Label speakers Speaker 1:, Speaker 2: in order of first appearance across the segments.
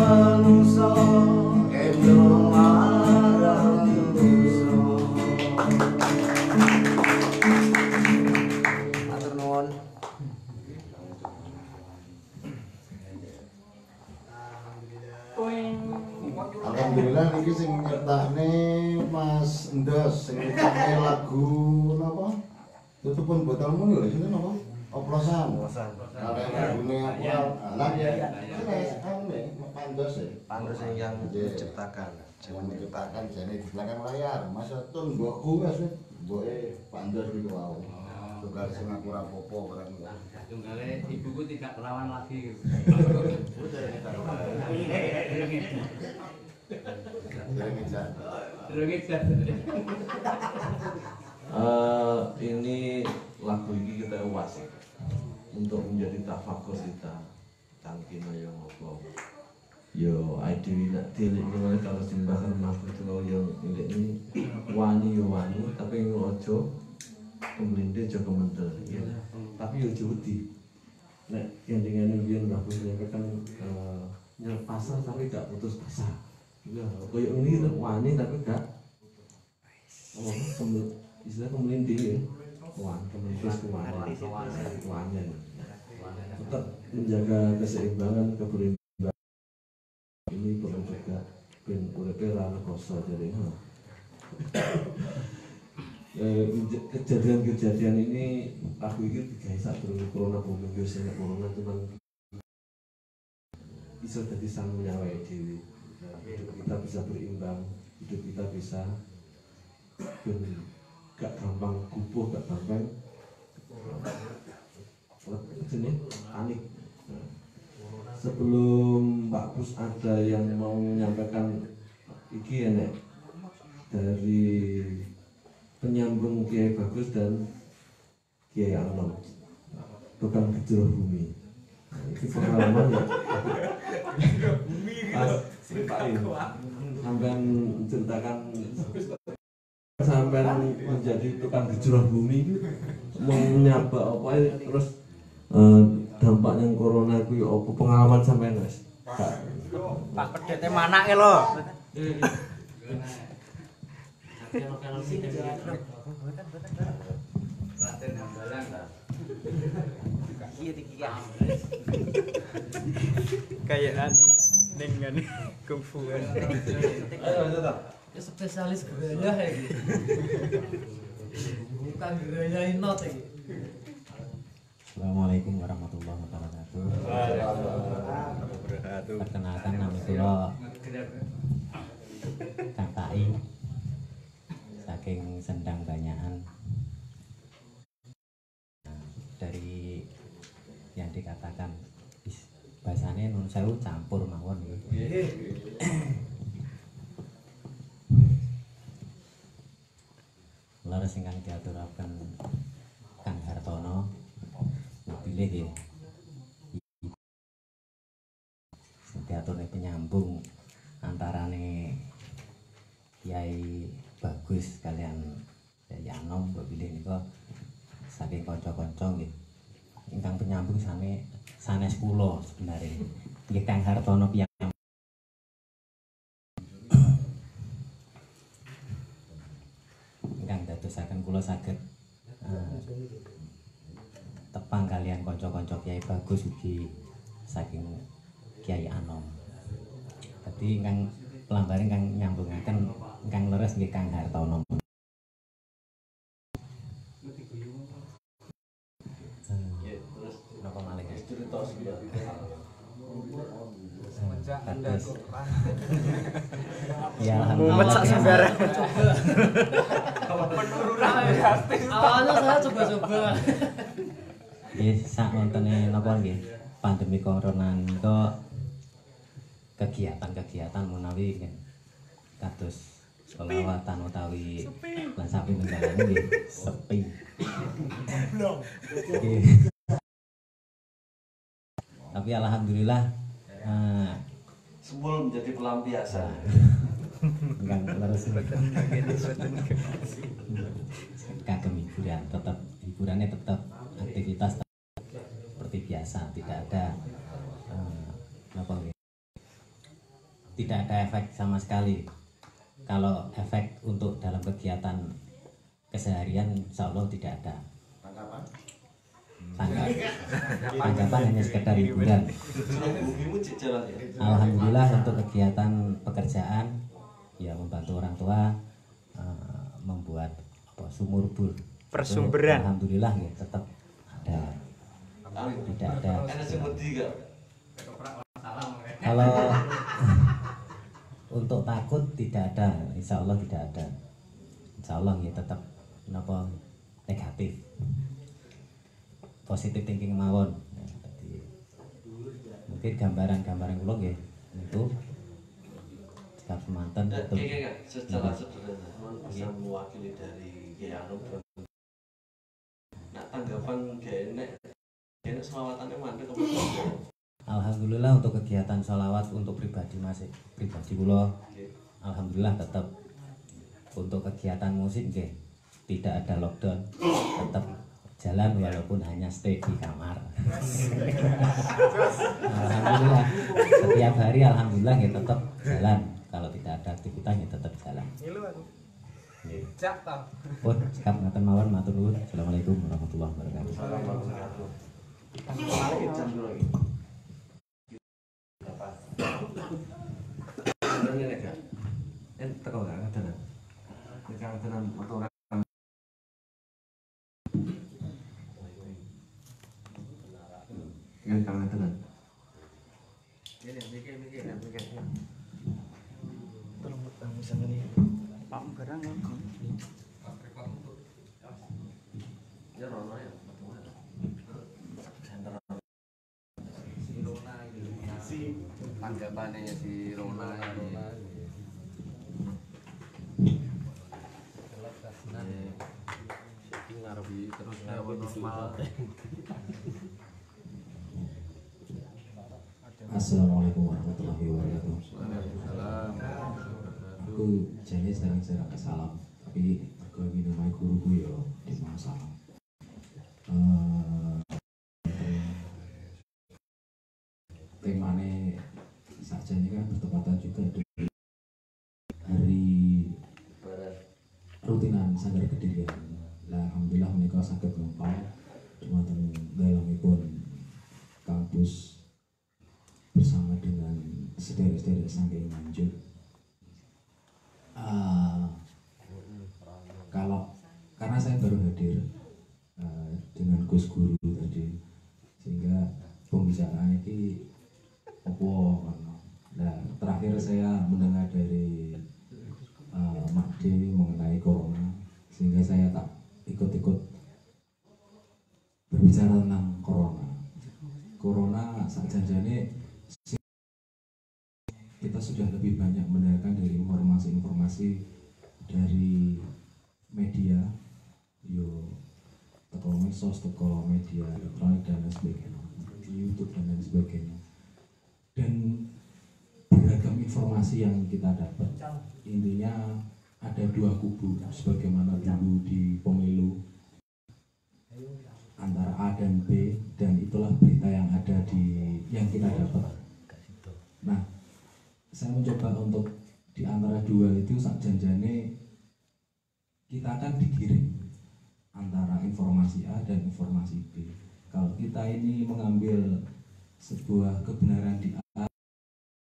Speaker 1: manungsa endo marang dosa. Matur nuwun.
Speaker 2: Alhamdulillah niki sing nyertane Mas Endos sing nyertane lagu napa? Tutupun botolmu lho sinten napa? Oplosan. Karena lagune apa? Lah ane Pandos ya.
Speaker 3: Pandos yang menciptakan.
Speaker 2: Jangan menciptakan jane di belakang layar. Mas Tun mbokku wis mboke Pandos niku wae. Tunggal sing aku ora apa-apa barang.
Speaker 4: Tunggale ibuku tidak perawan lagi.
Speaker 3: Ini lagu ini kita uas untuk menjadi tafakur kita tangkino yang ngopo yo ID nak tilik ini kalau simbahan mampu itu yang ini wani yo wani tapi ngojo pemerintah juga mentel ya tapi yo judi nek yang dengan biar mampu menyampaikan nyerap pasar tapi gak putus pasar ya kayak ini wani tapi gak istilah pemerintah ya kewannya tetap menjaga keseimbangan keberimbangan ini perlu juga ben uripera koso jadi kejadian ini aku ini digawe sak durunge corona bumi sing corona cuman bisa jadi sang menyawai diri hidup kita bisa berimbang hidup kita bisa gak gampang kupuh, gak gampang panik. Sebelum Pak Bus ada yang mau menyampaikan iki enek dari penyambung Kiai Bagus dan Kiai Anom tukang gejrah bumi. Itu pengalaman ya. Pas Pak sampai menceritakan sampai menjadi tukang gejrah bumi menyabak apa terus dampaknya corona itu apa pengalaman sampai guys
Speaker 1: Pak pedete manake lho.
Speaker 4: Raden Hamdalang ta.
Speaker 5: Kayak ning ngene kungfu.
Speaker 6: Ya spesialis gaya ya iki. Bukan gaya inot iki.
Speaker 7: Assalamualaikum warahmatullahi wabarakatuh. Perkenalkan nama kula Kang Tai saking Sendang Banyakan. Nah, dari yang dikatakan bahasane nun sewu campur mawon nggih. Laras ingkang diaturaken Kang Hartono pilih ya diaturne penyambung antarane Kiai Bagus kalian Kiai Anom mbok pilih nika saking kanca-kanca nggih ingkang penyambung sami sanes kula sebenarnya nggih Kang Hartono piyambak ingkang dadosaken kula saged tepang kalian konco-konco Kiai Bagus ugi saking Kiai Anom. Dadi ingkang pelambare ingkang nyambungaken ingkang leres nggih Kang Hartono. Terus napa malih cerita
Speaker 1: Semenjak Anda
Speaker 7: ya alhamdulillah.
Speaker 5: Sak sembarang.
Speaker 1: penurunan drastis.
Speaker 6: Awalnya saya coba-coba.
Speaker 7: Nggih sak wontene napa nggih pandemi corona nika kegiatan-kegiatan menawi kados selawatan utawi lan sapi tunggalan nggih sepi. Tapi alhamdulillah
Speaker 3: semua menjadi pelampiasan
Speaker 7: enggak terus kagem hiburan tetap hiburannya tetap aktivitas seperti biasa tidak ada apa tidak ada efek sama sekali. Kalau efek untuk dalam kegiatan keseharian insya Allah tidak ada. Tanggapan hanya sekedar hiburan. Alhamdulillah untuk kegiatan pekerjaan ya membantu orang tua, membuat sumur bor.
Speaker 5: Persumberan.
Speaker 7: Alhamdulillah ya tetap ada. Tidak ada. Kalau untuk takut tidak ada, insya Allah tidak ada. Insya Allah ya tetap negatif, positif thinking mawon. Ya, tadi mungkin gambaran ulang ya itu sikap semanten itu.
Speaker 3: Secara sederhana, pesan mewakili dari Kiai Anom. Nah tanggapan Kiai selawatannya mandek kemudian.
Speaker 7: Alhamdulillah untuk kegiatan sholawat untuk pribadi kula, alhamdulillah tetap untuk kegiatan musik nggih tidak ada lockdown, tetap jalan walaupun hanya stay di kamar. Alhamdulillah setiap hari alhamdulillah ya tetap jalan, kalau tidak ada aktivitas ya tetap jalan. Nggih. Pun sikap ngaten mawon matur nuwun. Assalamualaikum warahmatullahi wabarakatuh.
Speaker 3: Teko gak ngadanan. Nek ngadanan motor. Yang ngadanan. Ini mikir.
Speaker 5: Tolong kamu sama nih. Pak barang kan.
Speaker 3: Ya rono ya.
Speaker 4: Tanggapannya si Rona ngarepi terus normal.
Speaker 8: Assalamualaikum warahmatullahi wabarakatuh. Aku jadi sekarang salam, tapi aku minum guruku ya di salam. Temane saja ini kan bertepatan juga dengan hari rutinan Sanggar Kedirian. Nah, alhamdulillah menikah saged ngempal dumateng dalemipun kampus bersama dengan sederek-sederek saking Nganjuk. Kalau karena saya baru hadir dengan Gus Guru tadi, sehingga pembicaraan ini nah, terakhir saya mendengar dari Mak D mengenai corona, sehingga saya tak ikut-ikut berbicara tentang corona sakjane kita sudah lebih banyak mendengarkan dari informasi-informasi dari media teko medsos, teko media elektronik dan lain sebagainya, YouTube dan lain sebagainya, dan beragam informasi yang kita dapat. Intinya ada dua kubu sebagaimana dulu di pemilu, antara A dan B, dan itulah berita yang ada yang kita dapat. Nah, saya mencoba untuk di antara dua itu sakjanjane kita akan digiring antara informasi A dan informasi B. Kalau kita ini mengambil sebuah kebenaran di A,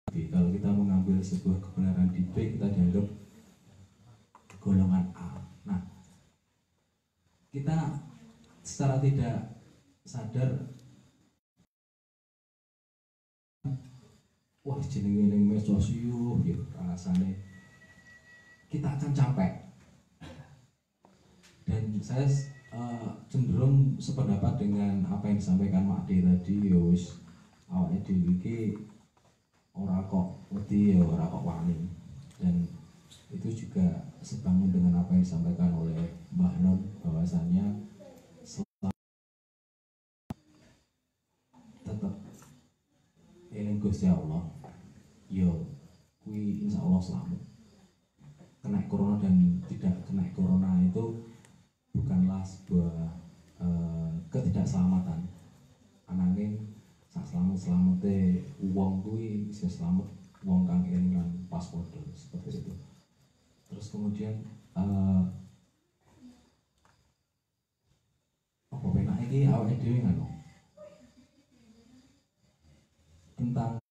Speaker 8: B. Kalau kita mengambil sebuah kebenaran di B, kita dianggap golongan A. Nah, kita secara tidak sadar, wah jenenge ning medsos gitu rasanya kita akan capek. Dan saya cenderung sependapat dengan apa yang disampaikan Mak D tadi. Ya wis awake dhewe iki ora kok wedi, ya ora kok wani. Dan itu juga sebangun dengan apa yang disampaikan oleh Mbah Non, bahwasannya tetap eling Gusti Allah, yo kuwi insya Allah selamat. Kena corona dan tidak kena corona itu bukanlah sebuah ketidakselamatan. Ananging sak selamat-selamate wong kuwi bisa selamat wong kang elingan pas podo seperti itu. Terus kemudian apa penak iki awake dhewe ngono tentang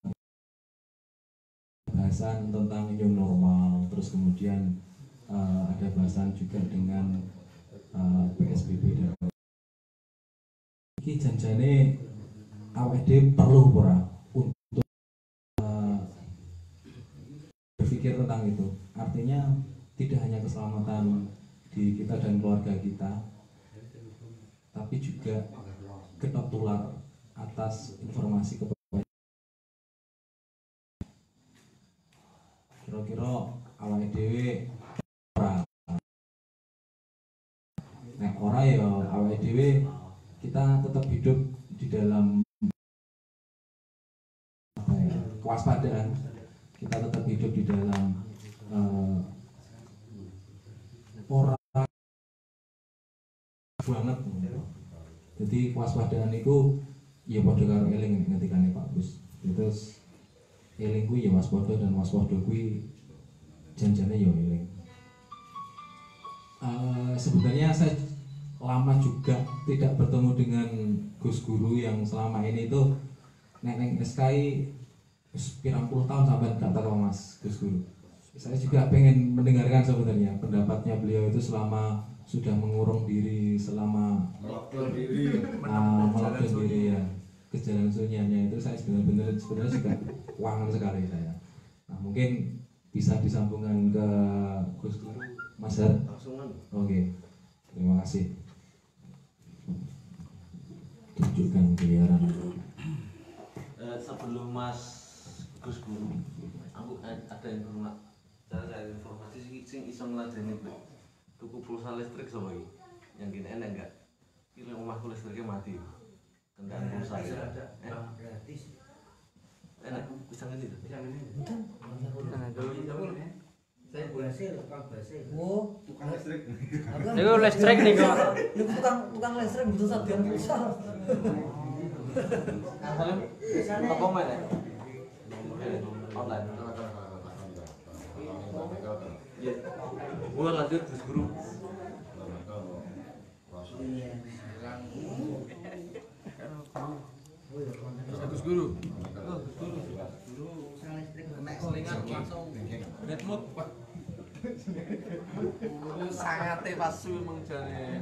Speaker 8: bahasan tentang new normal, terus kemudian ada bahasan juga dengan PSBB dan iki janjane awake dhewe perlu ora untuk berpikir tentang itu. Artinya tidak hanya keselamatan di kita dan keluarga kita, tapi juga ketular atas informasi kepada kira-kira awake dhewe ora. Nek ora ya awake dhewe kita tetap hidup di dalam kewaspadaan. Kita tetap hidup di dalam orang banget. Jadi kewaspadaan itu ya padha karo eling ngetikane Pak Gus. Terus eling kuwi ya waspada dan waspada kuwi janjane ya eling. Sebenarnya saya lama juga tidak bertemu dengan Gus Guru yang selama ini itu neng SKI pirang puluh tahun sampai gak tahu Mas Gus Guru. Saya juga pengen mendengarkan sebenarnya pendapatnya beliau itu selama sudah mengurung diri, selama melakukan diri ya ke jalan sunyiannya itu. Saya sebenarnya juga wangan sekali saya. Nah mungkin bisa disambungkan ke Gus Guru, Mas Har. Oke, terima kasih. Tunjukkan keliaran.
Speaker 3: Sebelum Mas Gus Guru, aku ada informasi sing iso ngladeni tuku pulsa listrik sama iki. Yang gini enak enggak? Iki omahku listriknya mati. Kendaraan pulsa.
Speaker 1: Gratis.
Speaker 3: Enak bisa ngene itu.
Speaker 1: Bisa ngene. Saya berhasil tukang berhasil. Oh, tukang listrik.
Speaker 5: Niku listrik niku.
Speaker 6: Niku tukang listrik butuh sabian pulsa.
Speaker 3: Apa mana? Online. Ya. Gua lanjut Gus Guru.
Speaker 4: Gus Guru. Selingan langsung net mood. Sangate pasu emang jane.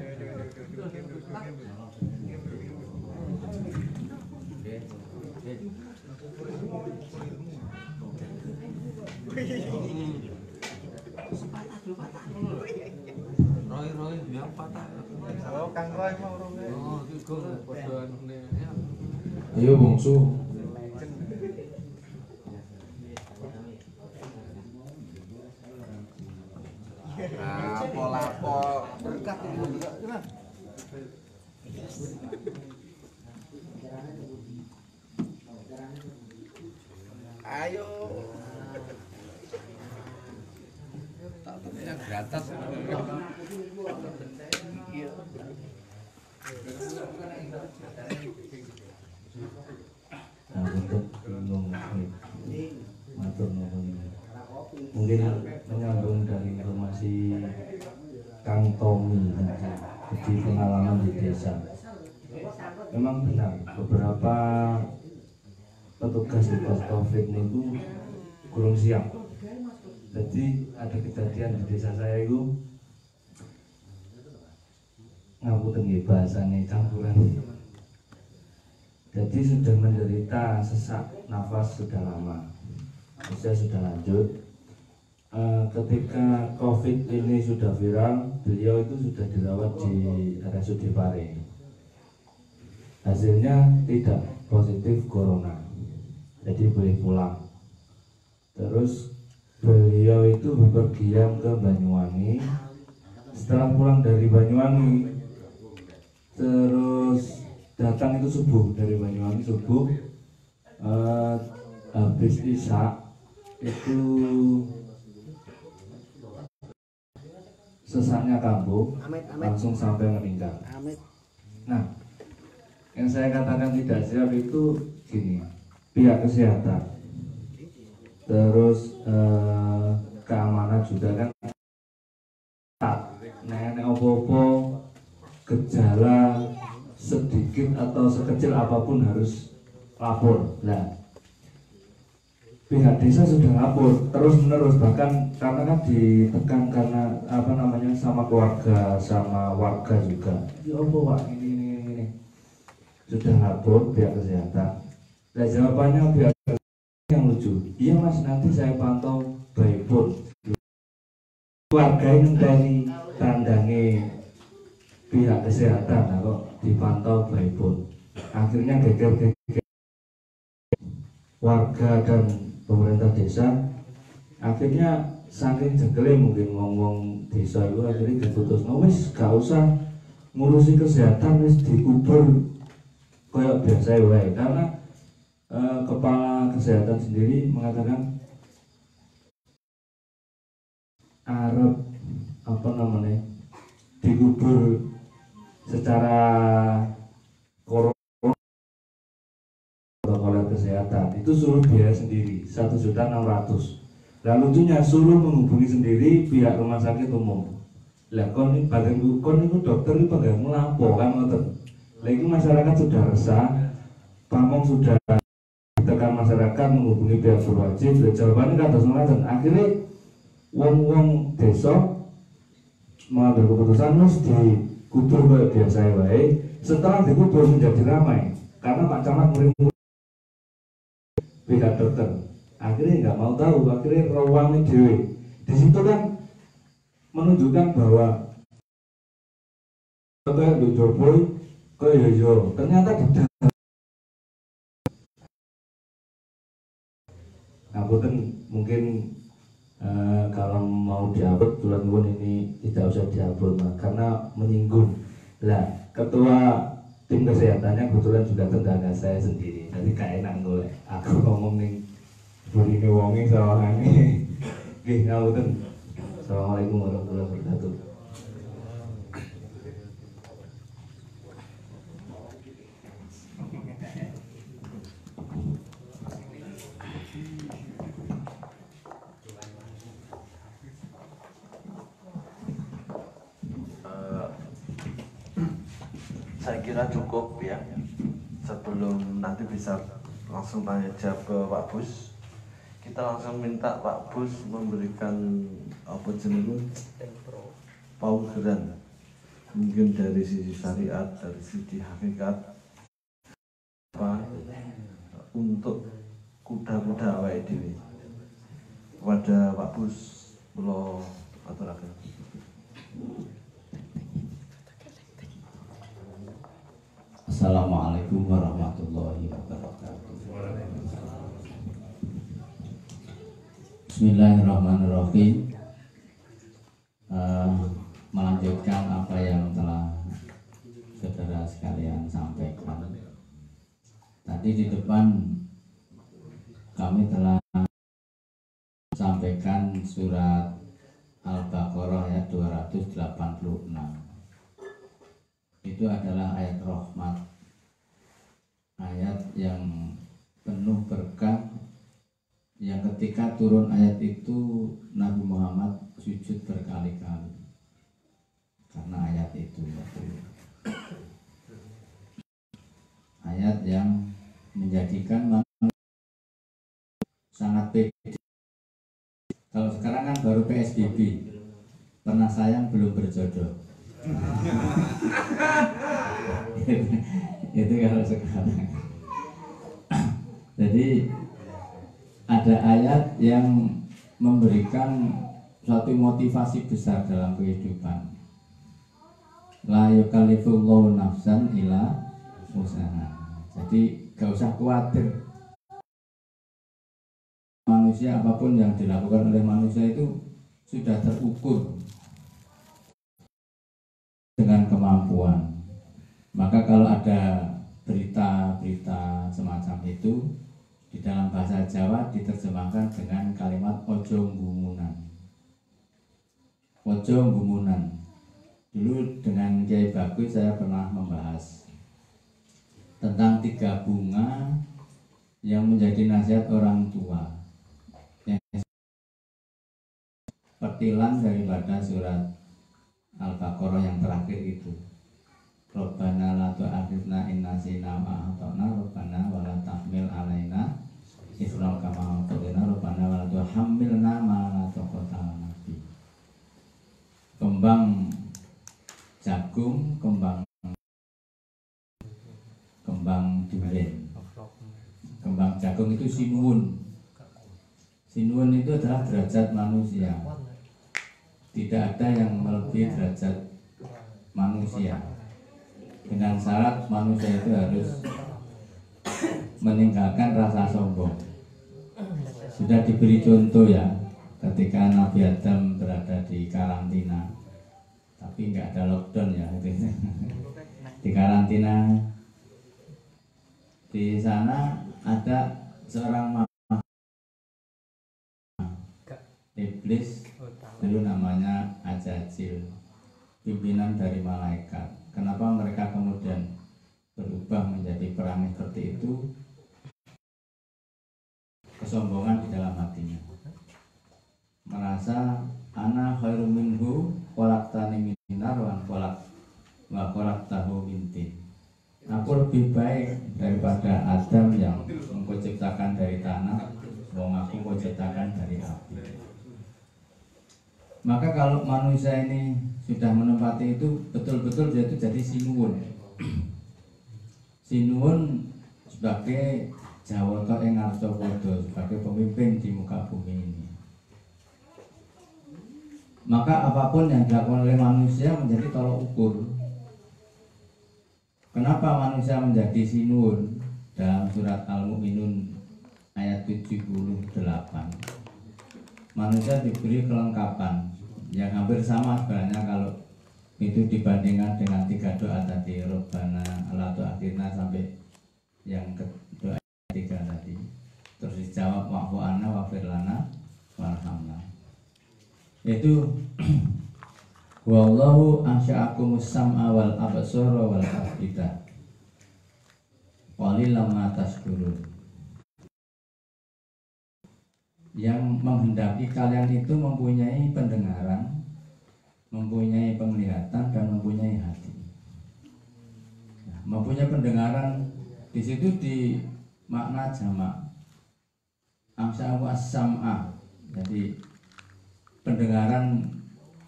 Speaker 4: Roy yang patah.
Speaker 5: Oh, Kang Roy mau rong.
Speaker 4: Oh, iku padha anune.
Speaker 8: Ayo bungsu.
Speaker 4: Lapo berkat itu juga. Ayo. Tak yang gratis.
Speaker 9: Nah, untuk bingung matur nuwun. Mungkin menyambung dari informasi Kang Tommy di pengalaman di desa. Memang benar beberapa petugas di pos COVID itu kurang siap. Jadi ada kejadian di desa saya itu ngapunten nggih bahasane campuran. Jadi sudah menderita sesak nafas sudah lama, usia sudah lanjut. Ketika COVID ini sudah viral, beliau itu sudah dirawat di RSUD Pare. Hasilnya tidak positif corona, jadi boleh pulang. Terus beliau itu bepergian ke Banyuwangi. Setelah pulang dari Banyuwangi, terus datang itu subuh dari Banyuwangi subuh, habis isya itu sesaknya kambuh, langsung sampai meninggal. Nah, yang saya katakan tidak siap itu gini, pihak kesehatan terus keamanan juga kan. Nenek opo-opo gejala sedikit atau sekecil apapun harus lapor. Nah, pihak desa sudah lapor terus menerus, bahkan karena kan ditekan karena apa namanya sama keluarga sama warga juga. Ya opo Pak, ini sudah lapor pihak kesehatan. Nah, jawabannya pihak yang lucu, iya Mas, nanti saya pantau by phone. Warga ini tandangi pihak kesehatan, nah kok dipantau by phone. Akhirnya geger-geger warga dan pemerintah desa, akhirnya saking jengkelnya mungkin ngomong desa itu akhirnya diputus, wis gak usah ngurusi kesehatan, wis dikubur kayak biasa wae. Karena kepala kesehatan sendiri mengatakan arep apa namanya dikubur secara protokol kesehatan itu suruh biaya sendiri 1.600.000. Lalu lucunya suruh menghubungi sendiri pihak rumah sakit umum. Lah kon ini bagian kon itu dokter itu bagian melampau kan ngoten. Lagi masyarakat sudah resah, pamong sudah ditekan masyarakat menghubungi pihak berwajib. Jawabannya kata ngoten. Akhirnya wong-wong desa mengambil keputusan harus dikubur kayak biasa wae. Setelah dikubur menjadi ramai karena Pak Camat murid pihak dokter. Akhirnya nggak mau tahu, akhirnya rawangnya dewe. Di situ kan menunjukkan bahwa kayak di Jokowi kayak yo ternyata di mungkin kalau mau diupload bulan pun ini tidak usah diupload karena menyinggung. Lah ketua tim kesehatannya kebetulan juga tetangga saya sendiri, jadi gak enak ngoleh aku ngomong nih begini wongi salah ini. Oke, ngapunten. Assalamualaikum warahmatullahi wabarakatuh.
Speaker 3: Saya kira cukup ya. Sebelum nanti bisa langsung tanya jawab ke Pak Bus, kita langsung minta Pak Bus memberikan apa jenenge paugeran, mungkin dari sisi syariat, dari sisi hakikat apa untuk kuda-kuda awake dhewe. Kepada Pak Bus kula aturaken.
Speaker 10: Assalamualaikum warahmatullahi wabarakatuh. Bismillahirrahmanirrahim. Melanjutkan apa yang telah saudara sekalian sampaikan. Tadi di depan kami telah sampaikan surat Al-Baqarah ayat 286. Itu adalah ayat rahmat, ayat yang penuh berkah, yang ketika turun ayat itu Nabi Muhammad sujud berkali-kali karena ayat itu. Ayat yang menjadikan manusia sangat pede. Kalau sekarang kan baru PSBB, pernah sayang belum berjodoh. Itu kalau sekarang. Jadi ada ayat yang memberikan suatu motivasi besar dalam kehidupan. La yukallifullahu nafsan illa usaha. Jadi gak usah khawatir. Manusia, apapun yang dilakukan oleh manusia itu sudah terukur dengan kemampuan. Maka kalau ada berita-berita semacam itu, di dalam bahasa Jawa diterjemahkan dengan kalimat ojo ngumunan. Ojo ngumunan. Dulu dengan Kiai Bagus saya pernah membahas tentang 3 bunga yang menjadi nasihat orang tua. Petilan daripada surat Al-Baqarah yang terakhir itu. Rabbana la tu'akhidna in nasina wa akhtana Rabbana wa la tahmil alaina isran kama hamalna Rabbana wa la tuhammilna ma la taqata lana bi. Kembang jagung, kembang durian. Kembang jagung itu sinuun. Sinuun itu adalah derajat manusia. Tidak ada yang melebihi derajat manusia. Dengan syarat manusia itu harus meninggalkan rasa sombong. Sudah diberi contoh ya, ketika Nabi Adam berada di karantina, tapi nggak ada lockdown ya, di karantina. Di sana ada seorang iblis, dulu namanya Azazil, pimpinan dari malaikat. Kenapa mereka kemudian berubah menjadi perangai seperti itu? Kesombongan di dalam hatinya, merasa ana khairum minhu khalaqtani min nar wa khalaqtahu min tin. Aku lebih baik daripada Adam yang engkau ciptakan dari tanah, wong aku engkau ciptakan dari api. Maka kalau manusia ini sudah menempati itu, betul-betul dia itu jadi sinuun. Sinuun sebagai jawata ing arca padha, sebagai pemimpin di muka bumi ini. Maka apapun yang dilakukan oleh manusia menjadi tolok ukur. Kenapa manusia menjadi sinuun? Dalam surat Al-Mu'minun ayat 78, manusia diberi kelengkapan yang hampir sama sebenarnya kalau itu dibandingkan dengan 3 doa tadi, Rabbana la tu'akhidna sampai yang doa 3 tadi. Terus dijawab wa'fu anna waghfir lana warhamna. Itu wallahu ansya'akumus sam'a wal absara wal afida qalilan ma tashkurun. Yang menghendaki kalian itu mempunyai pendengaran, mempunyai penglihatan, dan mempunyai hati. Nah, mempunyai pendengaran di situ di makna jamak amsa'u as-sam'a, jadi pendengaran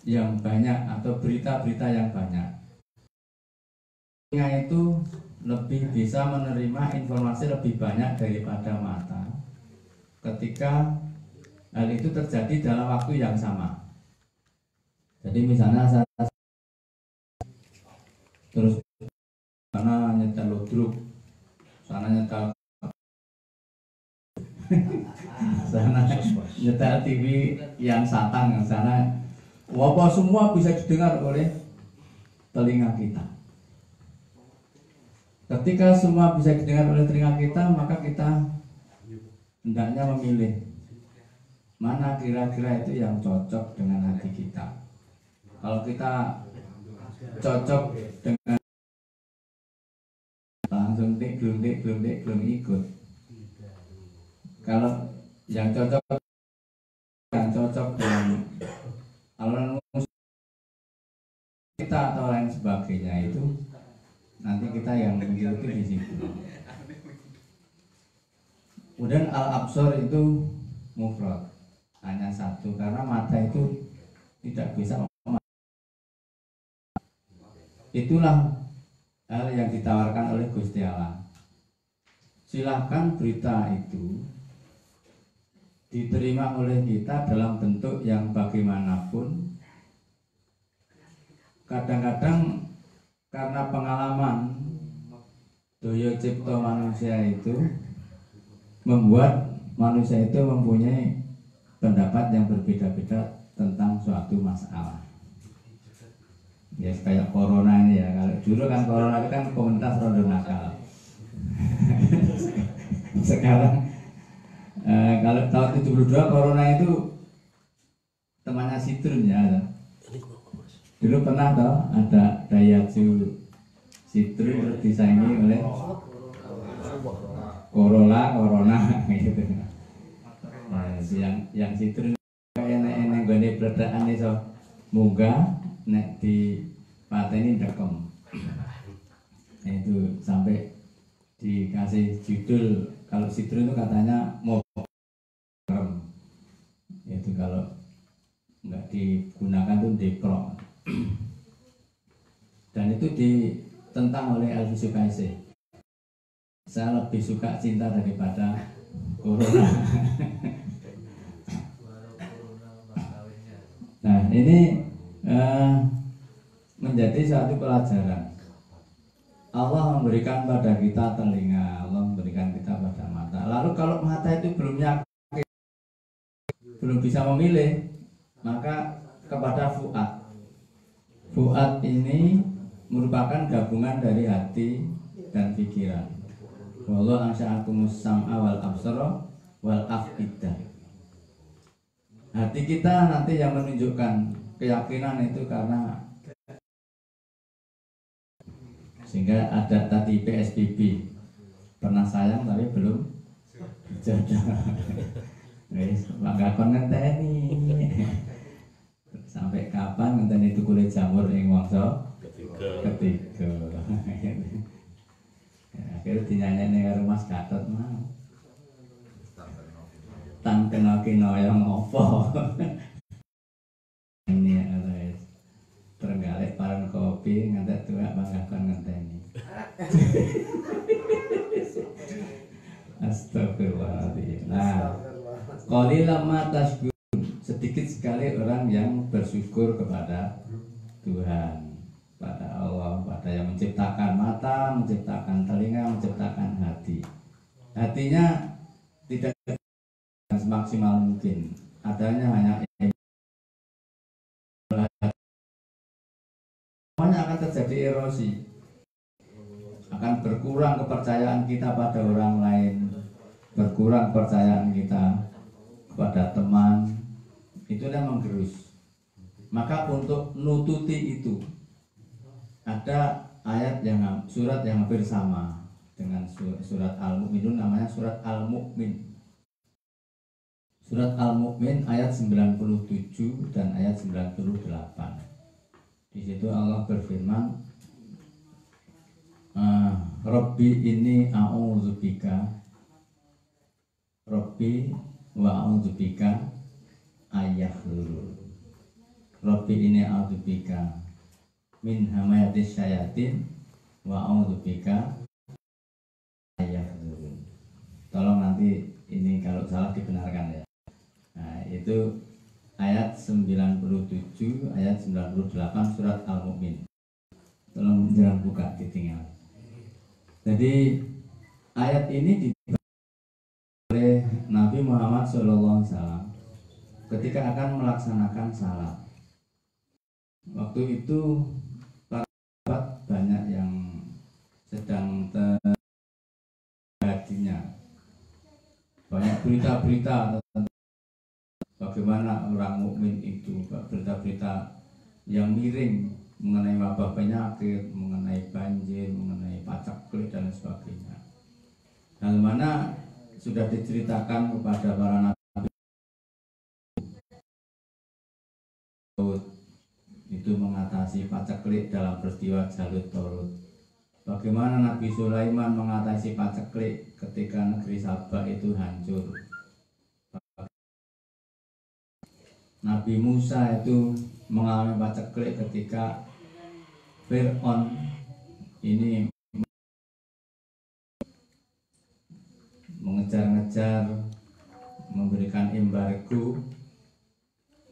Speaker 10: yang banyak atau berita-berita yang banyak. Telinga itu lebih bisa menerima informasi lebih banyak daripada mata ketika hal itu terjadi dalam waktu yang sama. Jadi misalnya saya terus sana nyetel ludruk, sana nyetel sana nyetel TV yang satang, sana wabah semua bisa didengar oleh telinga kita. Ketika semua bisa didengar oleh telinga kita, maka kita hendaknya memilih mana kira-kira itu yang cocok dengan hati kita. Kalau kita cocok dengan langsung belum ikut. Kalau yang cocok dengan aluran musik kita atau lain sebagainya itu nanti kita yang mengikuti di situ. Kemudian al-absor itu mufrad, hanya satu karena mata itu tidak bisa memahami. Itulah hal yang ditawarkan oleh Gusti Allah. Silahkan berita itu diterima oleh kita dalam bentuk yang bagaimanapun. Kadang-kadang karena pengalaman daya cipta manusia itu membuat manusia itu mempunyai pendapat yang berbeda-beda tentang suatu masalah. Ya kayak corona ini ya, kalau dulu kan corona itu kan komunitas rondo nakal. Sekarang kalau tahun 72 corona itu temannya Citrun ya. Dulu pernah toh ada Daihatsu Citrun terus disaingi oleh Corona gitu. Nah, yang sitrun kayak enek gone pledhakan iso munggah nek di pateni ndekem. Nah, itu sampai dikasih judul kalau sitrun itu katanya mau rem. Itu kalau nggak digunakan tuh deprok. Dan itu ditentang oleh Elvi Sukaisi. Saya lebih suka cinta daripada corona. Nah ini menjadi satu pelajaran. Allah memberikan pada kita telinga, Allah memberikan kita pada mata. Lalu kalau mata itu belum yakin, belum bisa memilih, maka kepada fuad. Fuad ini merupakan gabungan dari hati dan pikiran. Wallahu ansha'akumus sam'a wal absara wal afidah. Hati kita nanti yang menunjukkan keyakinan itu karena sehingga ada tadi PSBB, pernah sayang tapi belum jodoh. Wis bangga kon ngenteni. Sampai kapan ngenteni itu kulit jamur ing wangsa ketiga. Akhirnya dinyanyi karo Mas Gatot mau tan kena yang ngopo ini guys terenggalek paran kopi ngantek tuak banggakan ngenteni. Astagfirullahaladzim. Nah, qalilan ma tashkurun, sedikit sekali orang yang bersyukur kepada Tuhan, pada Allah, pada yang menciptakan mata, menciptakan telinga, menciptakan hati. Hatinya tidak semaksimal mungkin, adanya hanya semuanya akan terjadi erosi, akan berkurang kepercayaan kita pada orang lain, berkurang kepercayaan kita kepada teman, itulah menggerus. Maka untuk nututi itu ada ayat yang surat yang hampir sama dengan surat Al-Mu'minun, namanya surat Al-Mu'min. Surat Al-Mu'min ayat 97 dan ayat 98. Di situ Allah berfirman, Rabbi ini a'udzubika, Rabbi wa a'udzubika ayyahlul. Rabbi ini a'udzubika min hamayatis syayatin wa a'udzubika ayyahlul. Tolong nanti ini kalau salah dibenarkan ya. Nah, itu ayat 97, ayat 98 surat Al-Mu'min. Tolong jangan buka, ditinggal. Jadi ayat ini dibaca oleh Nabi Muhammad SAW ketika akan melaksanakan salat. Waktu itu para sahabat banyak yang sedang terjadinya, banyak berita-berita tentang bagaimana orang mukmin itu, berita-berita yang miring mengenai wabah penyakit, mengenai banjir, mengenai pacaklik dan sebagainya. Nah, mana sudah diceritakan kepada para nabi itu mengatasi pacaklik dalam peristiwa Jalut Torut. Bagaimana Nabi Sulaiman mengatasi pacaklik ketika negeri Sabah itu hancur. Nabi Musa itu mengalami paceklik ketika Fir'aun ini mengejar-ngejar, memberikan embargo,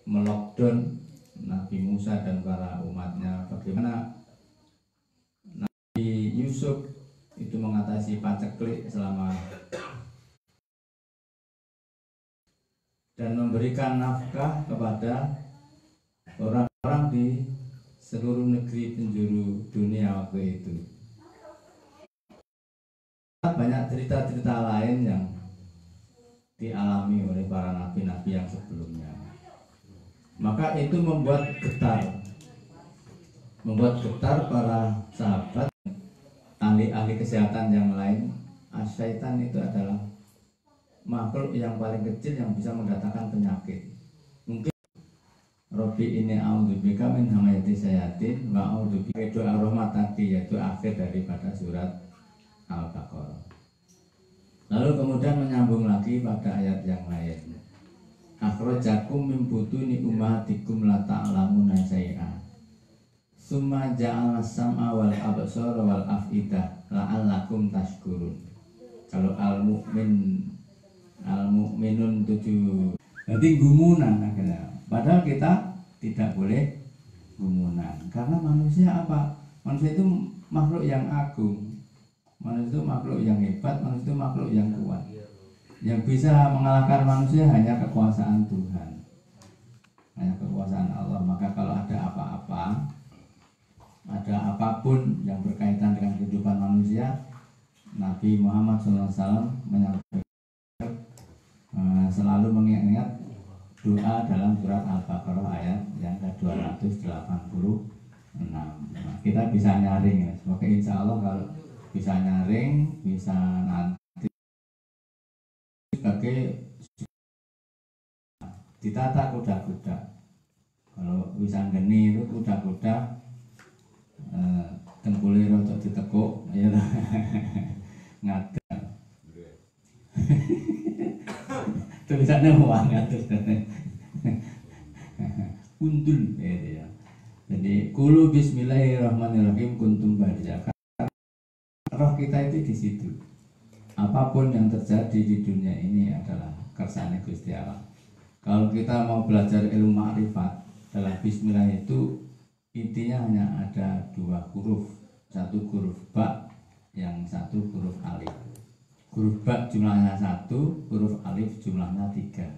Speaker 10: melockdown Nabi Musa dan para umatnya. Bagaimana Nabi Yusuf itu mengatasi paceklik selama dan memberikan nafkah kepada orang-orang di seluruh negeri penjuru dunia waktu itu. Banyak cerita-cerita lain yang dialami oleh para nabi-nabi yang sebelumnya. Maka itu membuat getar para sahabat, ahli-ahli kesehatan yang lain. Asyaitan itu adalah makhluk yang paling kecil yang bisa mendatangkan penyakit. Mungkin Robbi ini a'udzubika min hamayati sayatin wa a'udzubika doa rahmat tadi, yaitu akhir daripada surat Al-Baqarah. Lalu kemudian menyambung lagi pada ayat yang lain. Akhrajakum min butuni ummahatikum la ta'lamuna syai'a. Summa ja'alna sam'a wal absara wal af'idah la'allakum tashkurun. Kalau al-mu'minun 7. Jadi gumunan akhirnya. Padahal kita tidak boleh gumunan. Karena manusia apa? Manusia itu makhluk yang agung. Manusia itu makhluk yang hebat, manusia itu makhluk yang kuat. Yang bisa mengalahkan manusia hanya kekuasaan Tuhan, hanya kekuasaan Allah. Maka kalau ada apa-apa, ada apapun yang berkaitan dengan kehidupan manusia, Nabi Muhammad SAW menyampaikan selalu mengingat doa dalam surat Al-Baqarah ayat yang ke-286. Nah, kita bisa nyaring ya. Semoga insya Allah kalau bisa nyaring, bisa nanti sebagai ditata kuda-kuda. Kalau bisa geni itu kuda-kuda tengkule rotok ditekuk ya ngadeg. Tulisannya uang ngatur undul ya. Jadi kulu bismillahirrahmanirrahim kuntum badiaka. Roh kita itu di situ. Apapun yang terjadi di dunia ini adalah kersane Gusti Allah. Kalau kita mau belajar ilmu ma'rifat, dalam bismillah itu intinya hanya ada 2 huruf. Satu huruf ba, yang satu huruf alif. Huruf ba jumlahnya 1, huruf alif jumlahnya 3.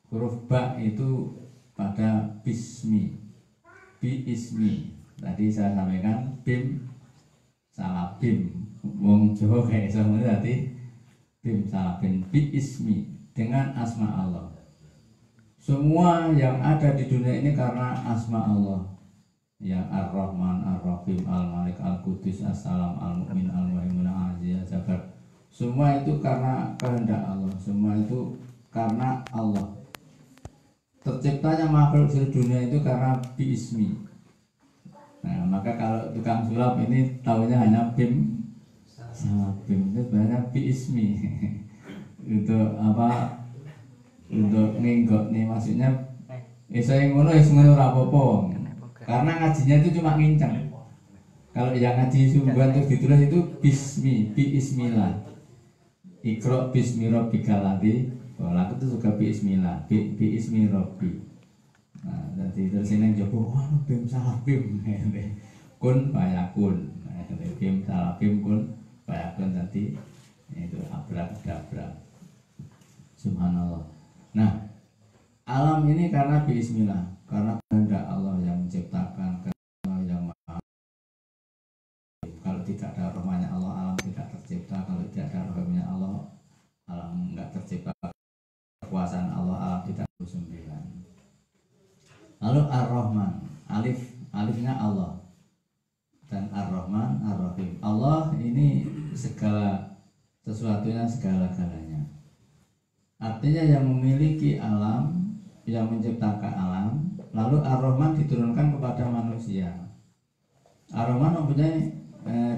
Speaker 10: Huruf ba itu pada bismi, bi ismi. Tadi saya sampaikan bim salah bim, wong Jawa kayak sama tadi bim salah bim, bi ismi dengan asma Allah. Semua yang ada di dunia ini karena asma Allah, yang Ar-Rahman, Ar-Rahim, Al-Malik, Al-Qudus, As-Salam, Al-Mu'min, Al-Muhaimin, Al-Aziz, Al-Jabbar. Semua itu karena kehendak Allah, semua itu karena Allah. Terciptanya makhluk di dunia itu karena bi ismi. Nah, maka kalau tukang sulap ini tahunya hanya bim salah bim, itu sebenarnya bi ismi. Untuk apa? Untuk nginggok nih, maksudnya saya ngono ya semuanya rapopo. Karena ngajinya itu cuma ngincang. Kalau yang ngaji sumban terus ditulis itu bismi, bi ismillah. Iqra bismi rabbikal ladzi khalaq, itu juga bi ismillah, bi ismi rabbi. Nah, jadi terus ini yang jawab, wah bim salah bim, kun fayakun, bim salah bim kun fayakun, tadi itu abrak-dabrak. Subhanallah. Nah, alam ini karena bismillah, karena kehendak Allah yang menciptakan, Allah yang maha. Kalau tidak ada rahmatnya Allah, alam tidak tercipta. Kalau tidak ada rahmatnya Allah, alam enggak tercipta. Kekuasaan Allah, alam tidak bersembilan. Lalu Ar-Rahman, alifnya Allah, dan Ar-Rahman, Ar-Rahim. Allah ini segala sesuatunya, segala-galanya. Artinya yang memiliki alam, yang menciptakan alam. Lalu Ar-Rahman diturunkan kepada manusia. Ar-Rahman mempunyai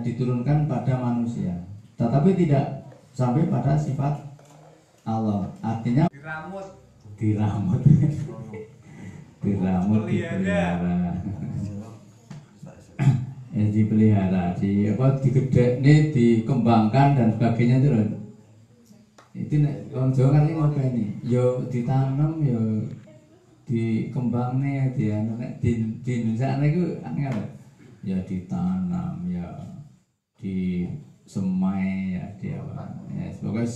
Speaker 10: diturunkan pada manusia, tetapi tidak sampai pada sifat Allah. Artinya diramut dipelihara, dipelihara, digedekne, dikembangkan dan sebagainya itu loh. Itu orang Jawa kan ini yo ditanam, yo dikembangnya, di Indonesia itu angel. Ya ditanam, ya disemai, ya dia apa? Ya sebagai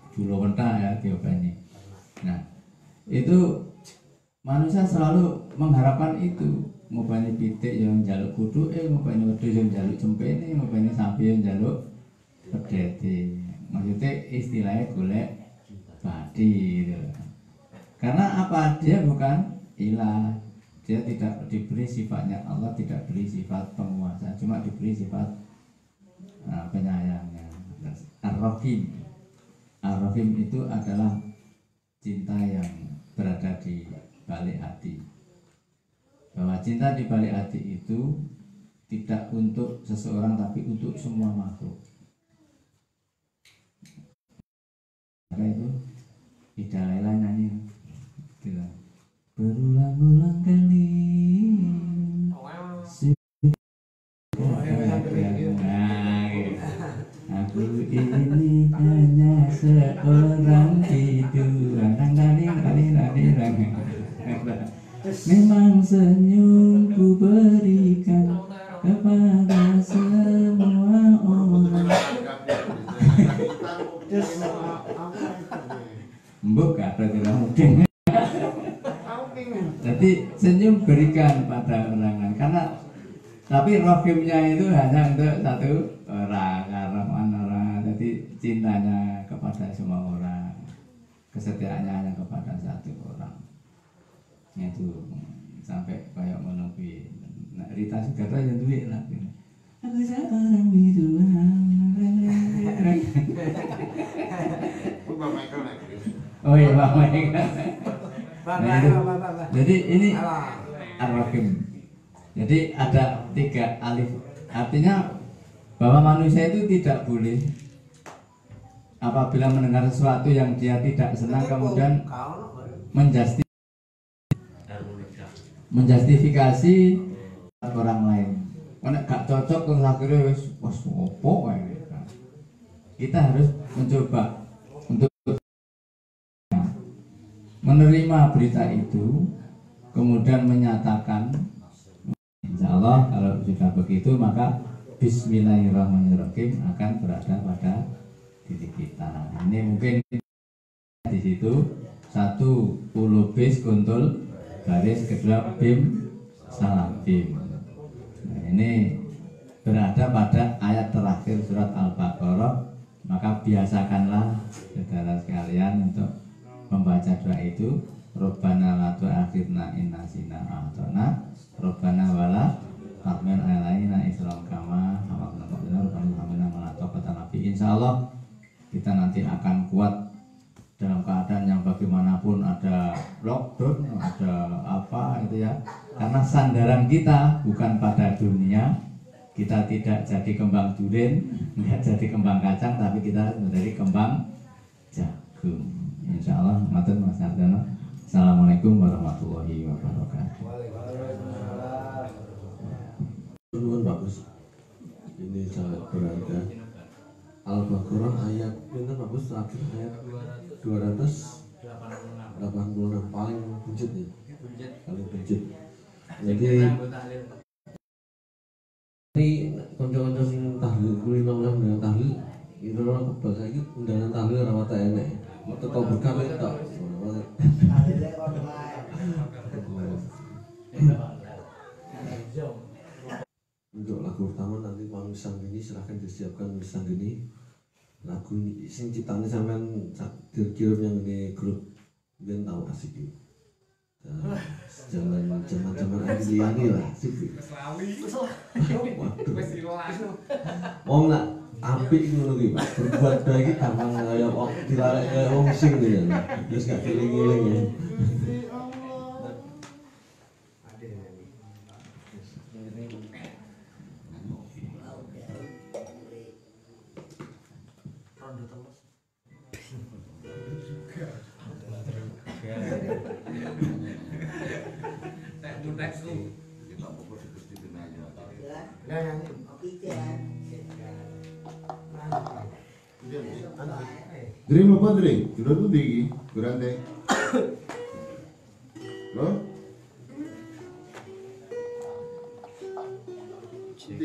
Speaker 10: dulu mentah ya diobani. Nah, itu manusia selalu mengharapkan itu. Ngobani pitik yang jaluk kudu, ngobani wedhus yang jaluk cempene, ngobani sapi yang jaluk pedete. Maksudnya istilahnya golek padi gitu. Karena apa? Dia bukan ilah. Dia tidak diberi sifatnya Allah, tidak diberi sifat penguasa, cuma diberi sifat penyayangnya. Ar-Rahim. Ar-Rahim itu adalah cinta yang berada di balik hati. Bahwa cinta di balik hati itu tidak untuk seseorang tapi untuk semua makhluk. Maka itu Ida Laila nyanyi bilang, berulang-ulang kali aku ini hanya seorang tiduran. Memang senyumku berikan kepada semua orang. Mbok kata tidak mungkin. Jadi senyum berikan pada orang, karena tapi rohimnya itu hanya untuk satu orang, Ar-Rahman orang. Jadi cintanya kepada semua orang, kesetiaannya hanya kepada satu orang. Itu sampai kayak menunggu. Nah, Rita Sugata yang duit lah. Aku seorang biduan. Oh iya, Pak Michael. Jadi ini Ar-Rahim. Jadi ada 3 alif. Artinya bahwa manusia itu tidak boleh apabila mendengar sesuatu yang dia tidak senang kemudian menjustifikasi orang lain. Karena gak cocok terus akhirnya wes opo. Kita harus mencoba untuk menerima berita itu, kemudian menyatakan, insya Allah kalau sudah begitu maka Bismillahirrahmanirrahim akan berada pada diri kita. Ini mungkin di situ 1 ulubis kuntul baris kedua bim salam bim. Nah, ini berada pada ayat terakhir surat Al-Baqarah. Maka biasakanlah saudara sekalian untuk membaca doa itu. Rabbana la tu'akhidna in nasina a'tana Rabbana wala tahmil alaina islam kama hamalna Rabbana wala taqata nabi. Insyaallah kita nanti akan kuat dalam keadaan yang bagaimanapun, ada lockdown, ada apa itu ya. Karena sandaran kita bukan pada dunia. Kita tidak jadi kembang durian, tidak jadi kembang kacang, tapi kita menjadi kembang jagung. Insya Allah, matur Mas Ardono. Assalamualaikum warahmatullahi wabarakatuh.
Speaker 3: Tuhan bagus. Ini sangat berharga. Al-Baqarah ayat ini bagus, terakhir ayat 286 paling buncit ya. Paling buncit. Jadi ini konco-konco sing tahlil kuwi nang dengan tahlil itu ora kebak saiki undangan tahlil ora wate enek. Teko berkah tok. Tahlile online. Untuk lagu pertama nanti Mang Sanggini silahkan disiapkan Sanggini. Lagu sing ciptane sampean dikirim yang ini grup ben tahu asik iki. Zaman Angliani lah sih. Wong nak apik ngono ki, Pak. Berbuat baik gampang kaya wong dilarek kaya wong sing gitu. Terus gak eling-eling ya.
Speaker 2: Dream apa dream? Sudah tuh tinggi, berante. Loh? Cek.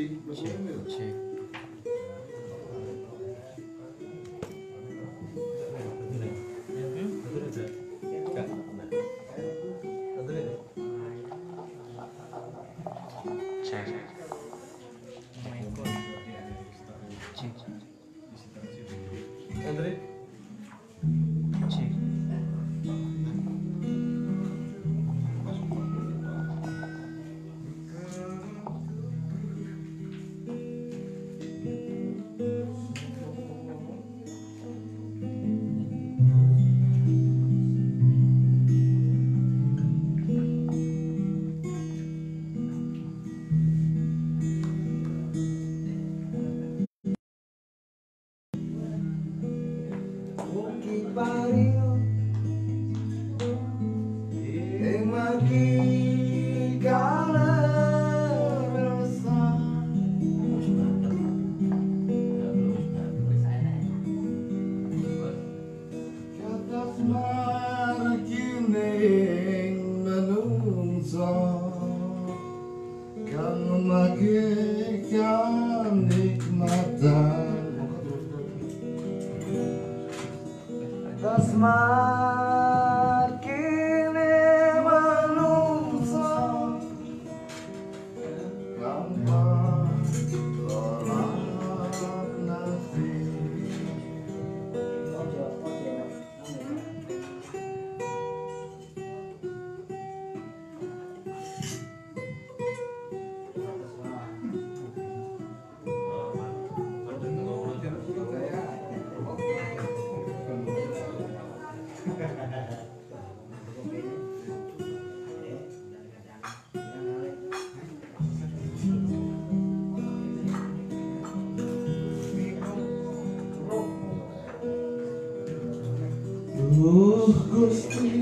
Speaker 3: Gusti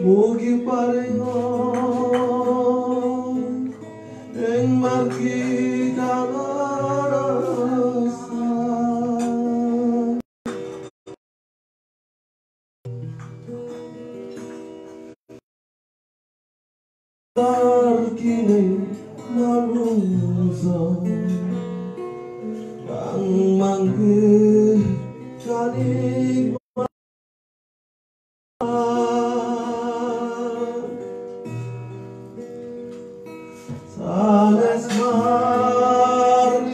Speaker 3: mugi paringon ing margi kawarasan kini manungsa kang manggih kaning sanes margine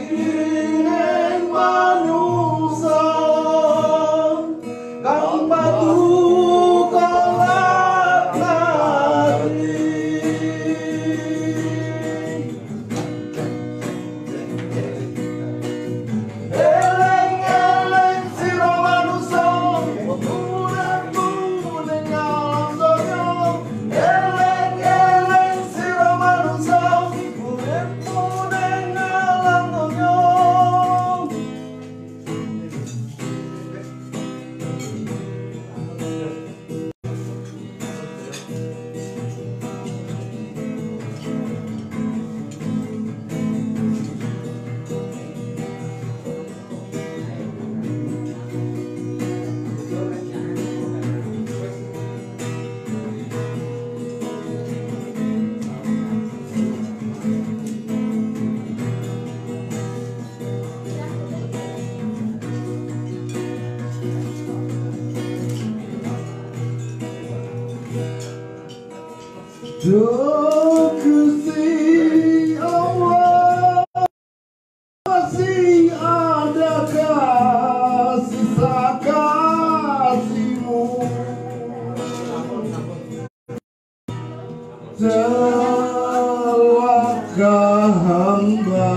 Speaker 3: manungsa kang padu kolak eleng-eleng sira manungsa uripmu ning alam donya eleng-eleng sira manungsa uripmu ning alam donya Duh Gusti Allah, masih adakah sisa kasih-Mu celaka hamba,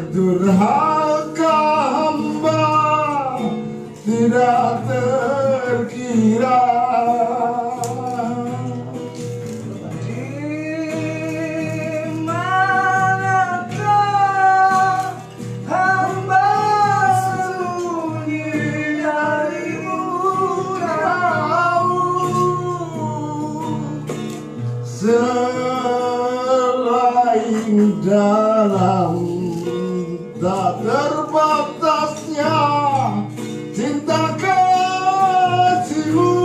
Speaker 3: durhaka hamba tidak terkira. Selain dalam tak terbatasnya cinta kasih-Mu,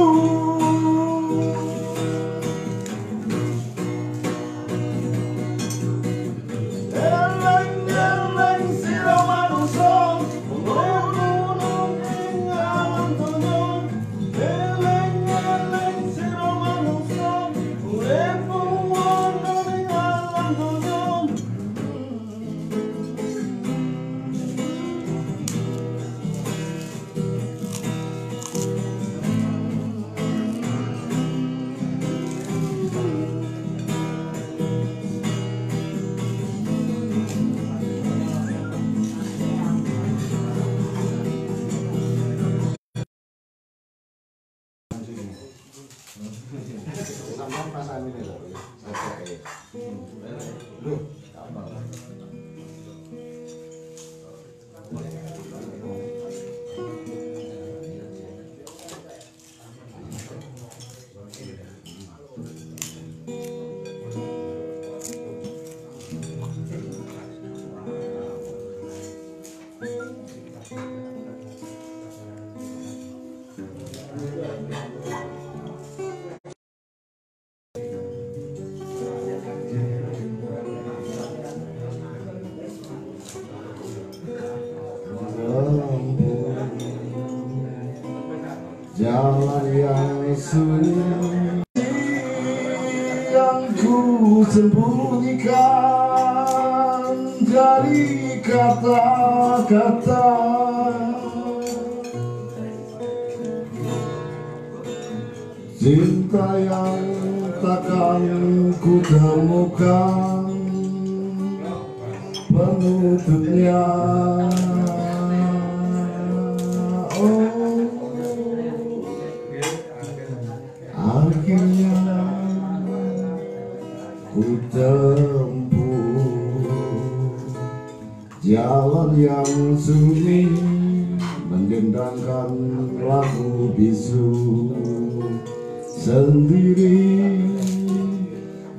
Speaker 3: eleng-eleng sira manungsa uripmu ning alam donya eleng-eleng sira manungsa uripmu ning alam donya. Sampai pasang ini loh, loh, jalan yang sunyi yang ku sembunyikan dari kata-kata, cinta yang takkan ku temukan penutupnya. Oh
Speaker 2: akhirnya ku tempuh jalan yang sunyi mendendangkan lagu bisu sendiri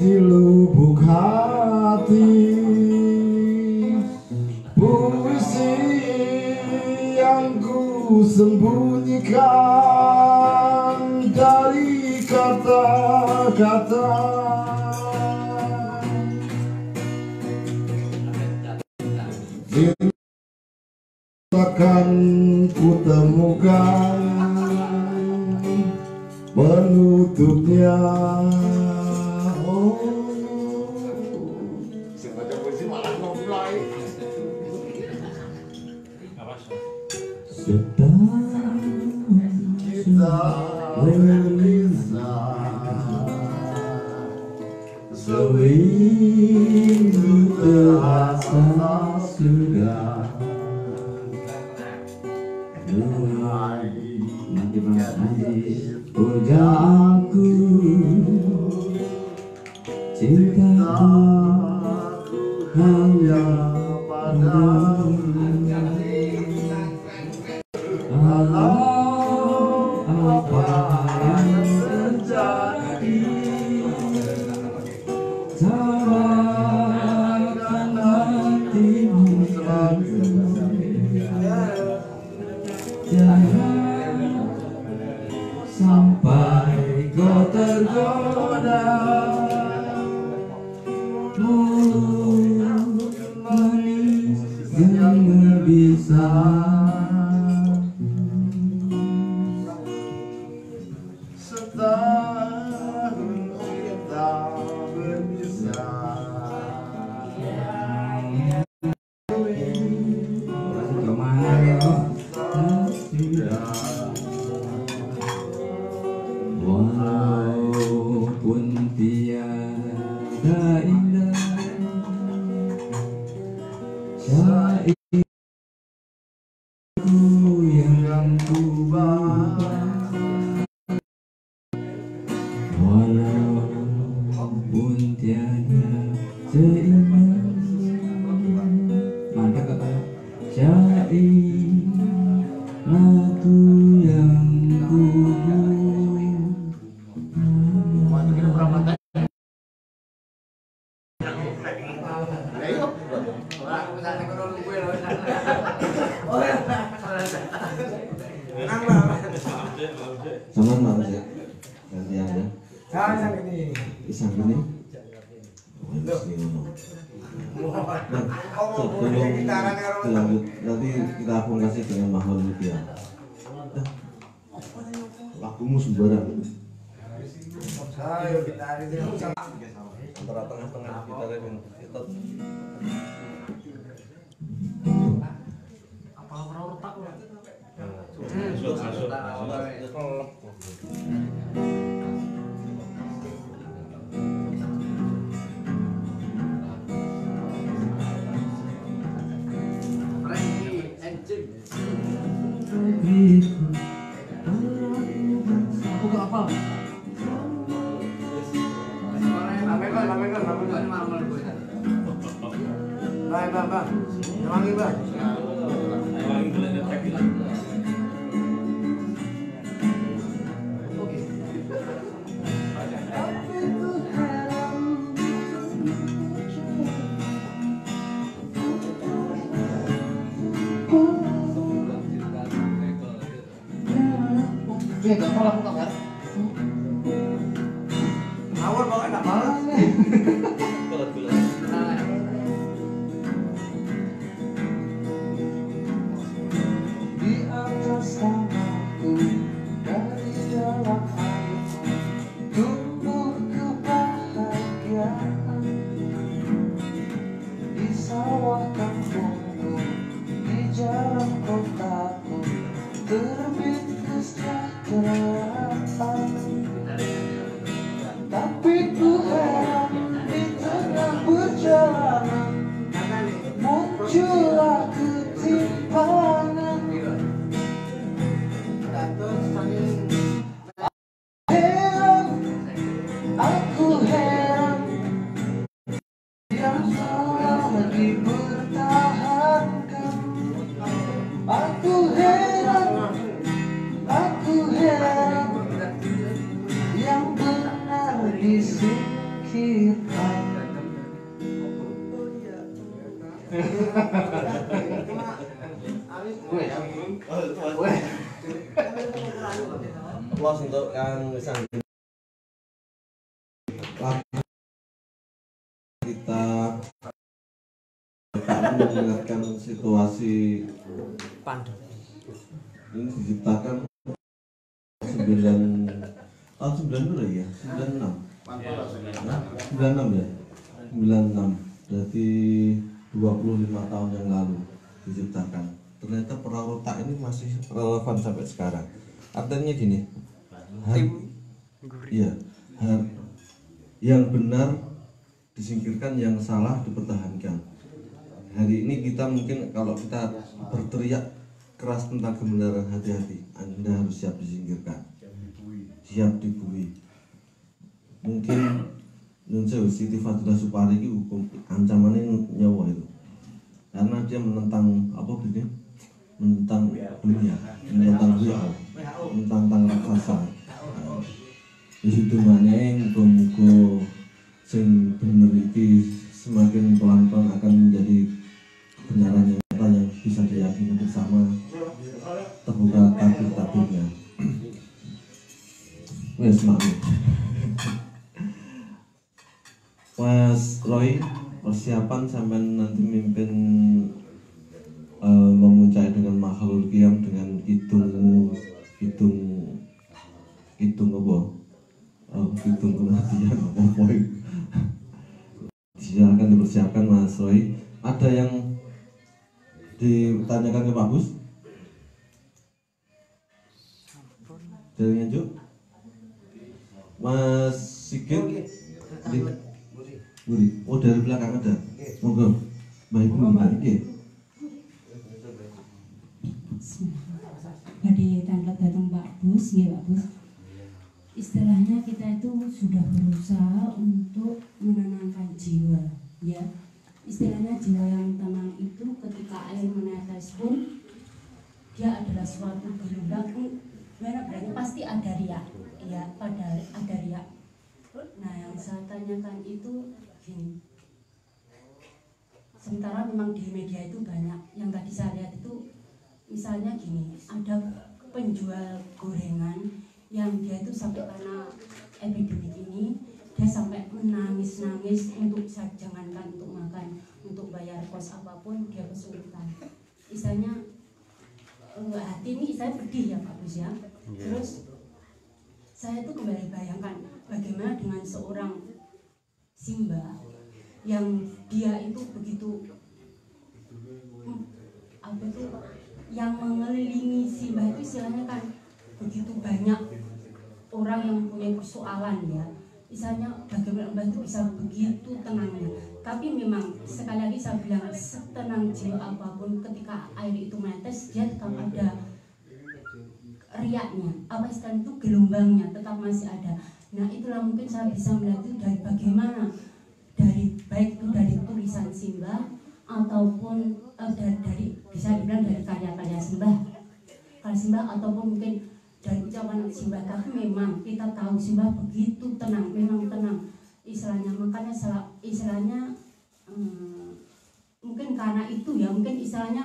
Speaker 2: di lubuk hati. Puisi yang ku sembunyikan dari kata-kata akan ku temukan penutupnya. Oh, sengaja puisi malah ngemplay. Sedang kita berpisah, seminggu terasa sudah. Mati pujaanku, cintaku hanya padamu. Alam apa yang terjadi, tawarkan hatimu jangan sampai kau tergoda mulut manis yang berbisa. Setahun kita berpisah, walaupun tiada indah syairku yang ku bawa, walaupun tiada seindah mantap kata syair lagu yang ku
Speaker 3: Saman malas ya, gantian ya. Isang ini. Lanjut, nanti kita akumulasi dengan mahal rupiah. Lagumu sembarang. Antara tengah-tengah kita lagi. Apa orang retak ya? Masuk.
Speaker 6: Aku gak apa. Bang. Wangi, Bang. Iya, gak mau lakukan kan? Awal banget, enak banget. Di atas tanahku, dari dalam airku, tumbuh kebahagiaan. Di sawah kampungku, di jalan kotaku, terbit kesejahteraan. Tapi ku heran disingkirkan.
Speaker 3: Applause untuk Kang Sandi. Kita mengingatkan situasi ini diciptakan 9 tahun 90 ya, 96 ya, 96 berarti 25 tahun yang lalu diciptakan. Ternyata perahu tak ini masih relevan sampai sekarang. Artinya gini, yang benar disingkirkan, yang salah dipertahankan. Hari ini kita mungkin kalau kita berteriak keras tentang kebenaran, hati-hati, Anda harus siap disingkirkan, siap dibui. Mungkin Nun Sewu Siti Fadilah Supari itu hukum ancamannya nyawa itu, karena dia menentang apa gitu, menentang dunia, menentang WHO, menentang raksasa. Di situ mana muga-muga sing bener iki semakin pelan-pelan akan menjadi kebenaran yang nyata yang bisa diyakini bersama, terbuka tabir-tabirnya. Wes makmur. Mas Roy, persiapan sampai nanti mimpin memuncak dengan makhluk qiyam dengan hidung apa? Hidung penantian apa itu? Silakan dipersiapkan Mas Roy. Ada yang ditanyakan ke Pak Bus? Dari Nganjuk? Mas Sigit? Buri. Oh, dari belakang ada. Monggo. Baik Bu, nggih.
Speaker 11: Badhe tanglet datang Pak Bus, nggih Pak Bus. Istilahnya kita itu sudah berusaha untuk menenangkan jiwa, ya. Istilahnya jiwa yang tenang itu ketika air menetes pun dia adalah suatu gelombang, berarti pasti ada riak, ya, ada riak. Nah, yang saya tanyakan itu gini, sementara memang di media itu banyak yang tadi saya lihat itu, misalnya gini, ada penjual gorengan yang dia itu sampai karena epidemi ini dia sampai menangis-nangis untuk, jangankan untuk makan, untuk bayar kos apapun dia kesulitan. Istilahnya hati ini saya pedih ya Pak Bus ya. Terus saya itu kembali bayangkan bagaimana dengan seorang Simba yang dia itu begitu apa itu yang mengelilingi Simba itu istilahnya kan begitu banyak orang yang punya persoalan ya. Misalnya bagaimana Mbak itu bisa begitu tenangnya. Tapi memang sekali lagi saya bilang setenang jiwa apapun ketika air itu menetes dia tetap ada riaknya. Apa istilah itu gelombangnya tetap masih ada. Nah itulah mungkin saya bisa melihat itu dari bagaimana dari baik itu dari tulisan Simba ataupun dari bisa dibilang dari karya-karya Simba ataupun mungkin dari ucapan Simba. Tapi memang kita tahu Simba begitu tenang, memang tenang istilahnya. Makanya istilahnya mungkin karena itu ya, mungkin istilahnya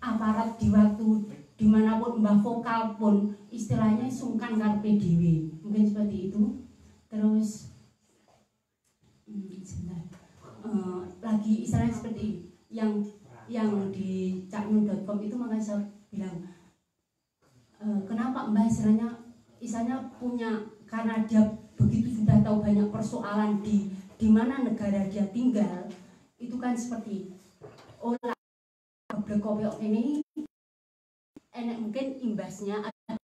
Speaker 11: aparat di waktu dimanapun Mbah vokal pun istilahnya sungkan karpe dewe, mungkin seperti itu. Terus lagi istilahnya seperti yang di caknun.com itu, makanya saya bilang kenapa Mbah istilahnya punya, karena dia begitu sudah tahu banyak persoalan di mana negara dia tinggal itu kan seperti olah berkopiok ini enak mungkin imbasnya ada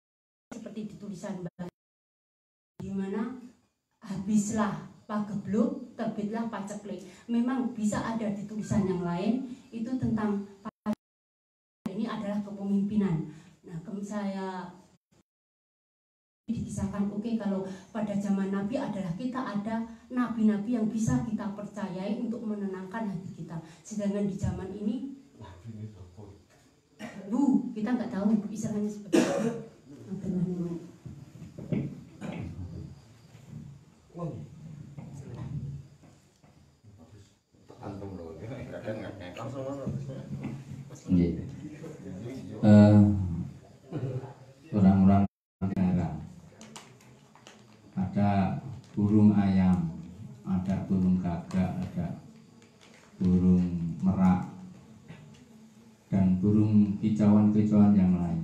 Speaker 11: seperti di tulisan Mbah, di mana habislah pagebluk terbitlah paceklik. Memang bisa ada di tulisan yang lain itu tentang ini adalah kepemimpinan. Nah, saya dikisahkan kalau pada zaman Nabi adalah kita ada nabi-nabi yang bisa kita percayai untuk menenangkan hati kita. Sedangkan di zaman ini kita nggak tahu istilahnya seperti apa.
Speaker 10: ada burung ayam, ada burung gagak, ada burung merak, dan burung kicauan-kicauan yang lain.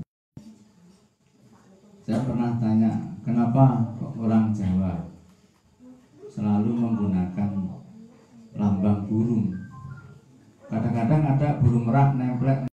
Speaker 10: Saya pernah tanya, kenapa kok orang Jawa selalu menggunakan lambang burung? Kadang-kadang ada burung merak nemplek